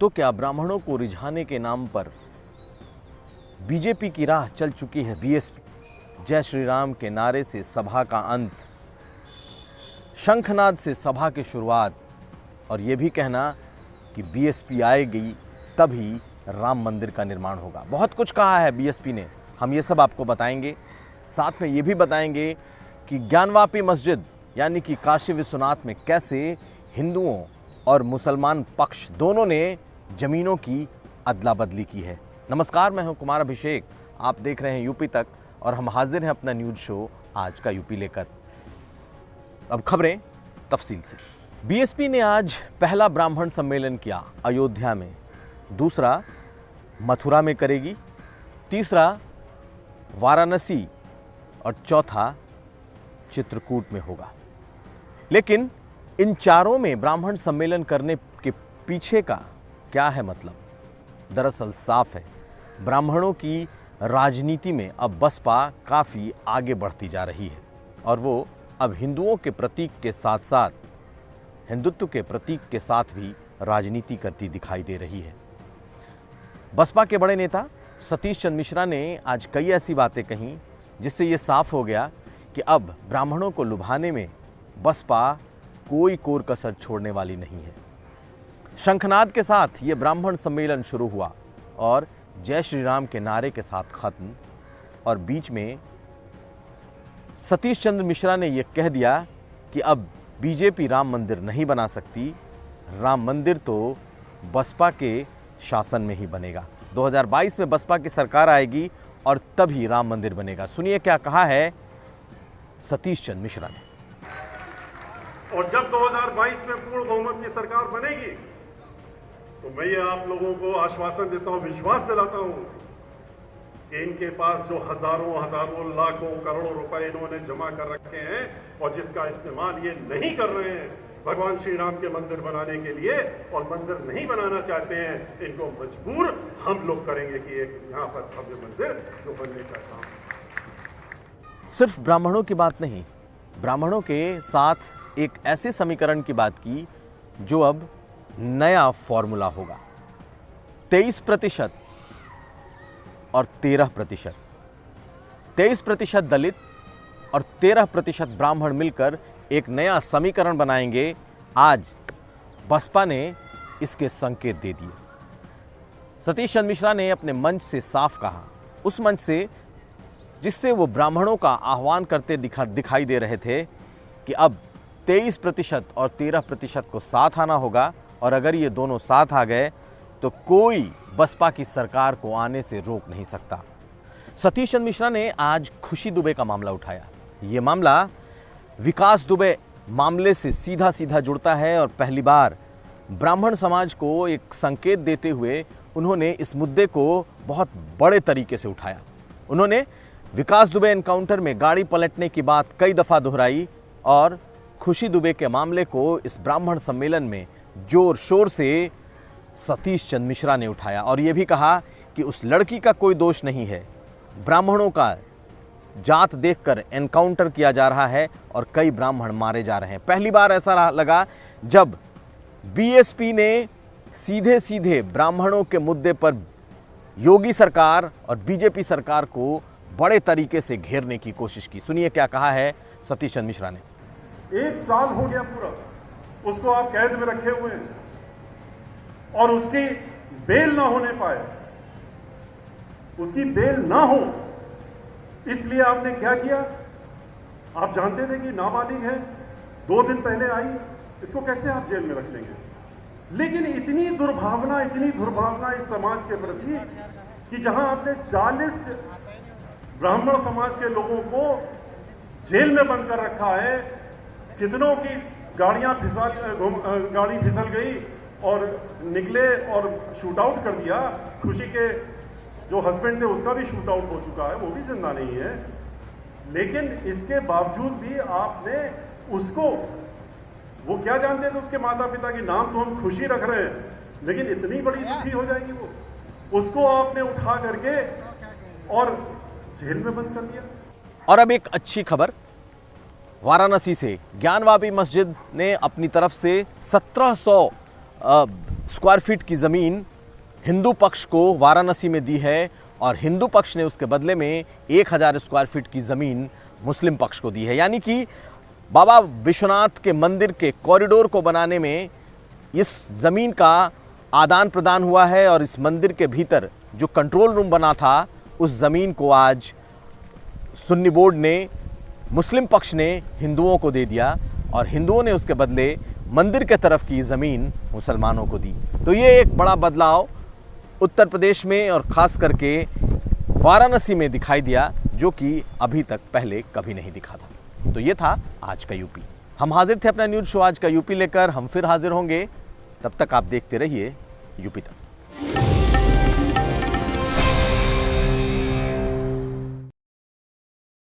तो क्या ब्राह्मणों को रिझाने के नाम पर बीजेपी की राह चल चुकी है बीएसपी? जय श्री राम के नारे से सभा का अंत, शंखनाद से सभा की शुरुआत और ये भी कहना कि बीएसपी आएगी तभी राम मंदिर का निर्माण होगा। बहुत कुछ कहा है बीएसपी ने, हम ये सब आपको बताएंगे। साथ में ये भी बताएंगे कि ज्ञानवापी मस्जिद यानी कि काशी विश्वनाथ में कैसे हिंदुओं और मुसलमान पक्ष दोनों ने ज़मीनों की अदला बदली की है। नमस्कार, मैं हूं कुमार अभिषेक, आप देख रहे हैं यूपी तक और हम हाजिर हैं अपना न्यूज़ शो आज का यूपी लेकर। अब खबरें तफसील से। बीएसपी ने आज पहला ब्राह्मण सम्मेलन किया अयोध्या में, दूसरा मथुरा में करेगी, तीसरा वाराणसी और चौथा चित्रकूट में होगा। लेकिन इन चारों में ब्राह्मण सम्मेलन करने के पीछे का क्या है मतलब? दरअसल साफ है, ब्राह्मणों की राजनीति में अब बसपा काफ़ी आगे बढ़ती जा रही है और वो अब हिंदुओं के प्रतीक के साथ साथ हिंदुत्व के प्रतीक के साथ भी राजनीति करती दिखाई दे रही है। बसपा के बड़े नेता सतीश चंद्र मिश्रा ने आज कई ऐसी बातें कहीं जिससे ये साफ हो गया कि अब ब्राह्मणों को लुभाने में बसपा कोई कोर कसर छोड़ने वाली नहीं है। शंखनाद के साथ ये ब्राह्मण सम्मेलन शुरू हुआ और जय श्री राम के नारे के साथ खत्म, और बीच में सतीश चंद्र मिश्रा ने यह कह दिया कि अब बीजेपी राम मंदिर नहीं बना सकती, राम मंदिर तो बसपा के शासन में ही बनेगा। 2022 में बसपा की सरकार आएगी और तभी राम मंदिर बनेगा। सुनिए क्या कहा है सतीश चंद्र मिश्रा ने। और जब 2022 में पूर्ण बहुमत की सरकार बनेगी तो मैं ये आप लोगों को आश्वासन देता हूं, विश्वास दिलाता हूं कि इनके पास जो हजारों लाखों करोड़ों रुपए इन्होंने जमा कर रखे हैं और जिसका इस्तेमाल ये नहीं कर रहे हैं भगवान श्री राम के मंदिर बनाने के लिए, और मंदिर नहीं बनाना चाहते हैं, इनको मजबूर हम लोग करेंगे कि एक यहां पर भव्य मंदिर जो बनने का काम। सिर्फ ब्राह्मणों की बात नहीं, ब्राह्मणों के साथ एक ऐसे समीकरण की बात की जो अब नया फॉर्मूला होगा। 23% और 13%, 23% दलित और 13% ब्राह्मण मिलकर एक नया समीकरण बनाएंगे। आज बसपा ने इसके संकेत दे दिए। सतीश चंद्र मिश्रा ने अपने मंच से साफ कहा, उस मंच से जिससे वो ब्राह्मणों का आह्वान करते दिखाई दे रहे थे कि अब 23% और 13% को साथ आना होगा, और अगर ये दोनों साथ आ गए तो कोई बसपा की सरकार को आने से रोक नहीं सकता। सतीश चंद्र मिश्रा ने आज खुशी दुबे का मामला उठाया। ये मामला विकास दुबे मामले से सीधा जुड़ता है और पहली बार ब्राह्मण समाज को एक संकेत देते हुए उन्होंने इस मुद्दे को बहुत बड़े तरीके से उठाया। उन्होंने विकास दुबे एनकाउंटर में गाड़ी पलटने की बात कई दफ़ा दोहराई और खुशी दुबे के मामले को इस ब्राह्मण सम्मेलन में जोर शोर से सतीश चंद्र मिश्रा ने उठाया और यह भी कहा कि उस लड़की का कोई दोष नहीं है, ब्राह्मणों का जात देखकर एनकाउंटर किया जा रहा है और कई ब्राह्मण मारे जा रहे हैं। पहली बार ऐसा लगा जब बीएसपी ने सीधे ब्राह्मणों के मुद्दे पर योगी सरकार और बीजेपी सरकार को बड़े तरीके से घेरने की कोशिश की। सुनिए क्या कहा है सतीश चंद्र मिश्रा ने। 1 साल हो गया पूरा, उसको आप कैद में रखे हुए हैं और उसकी बेल ना होने पाए, उसकी बेल ना हो, इसलिए आपने क्या किया? आप जानते थे कि नाबालिग है, 2 दिन पहले आई, इसको कैसे आप जेल में रख लेंगे? लेकिन इतनी दुर्भावना इस समाज के प्रति कि जहां आपने 40 ब्राह्मण समाज के लोगों को जेल में बंद कर रखा है, कितनों की गाड़ी फिसल गई और निकले और शूट आउट कर दिया। खुशी के जो हस्बैंड थे उसका भी शूट आउट हो चुका है, वो भी जिंदा नहीं है। लेकिन इसके बावजूद भी आपने उसको, वो क्या जानते थे उसके माता पिता की नाम तो हम खुशी रख रहे हैं, लेकिन इतनी बड़ी दुखी हो जाएगी वो, उसको आपने उठा करके और जेल में बंद कर दिया। और अब एक अच्छी खबर, वाराणसी से ज्ञानवापी मस्जिद ने अपनी तरफ से 1700 स्क्वायर फीट की ज़मीन हिंदू पक्ष को वाराणसी में दी है और हिंदू पक्ष ने उसके बदले में 1000 स्क्वायर फीट की ज़मीन मुस्लिम पक्ष को दी है। यानी कि बाबा विश्वनाथ के मंदिर के कॉरिडोर को बनाने में इस ज़मीन का आदान प्रदान हुआ है और इस मंदिर के भीतर जो कंट्रोल रूम बना था उस ज़मीन को आज सुन्नी बोर्ड ने, मुस्लिम पक्ष ने हिंदुओं को दे दिया और हिंदुओं ने उसके बदले मंदिर के तरफ की ज़मीन मुसलमानों को दी। तो ये एक बड़ा बदलाव उत्तर प्रदेश में और ख़ास करके वाराणसी में दिखाई दिया, जो कि अभी तक पहले कभी नहीं दिखा था। तो ये था आज का यूपी। हम हाजिर थे अपना न्यूज़ शो आज का यूपी लेकर। हम फिर हाजिर होंगे, तब तक आप देखते रहिए यूपी तक।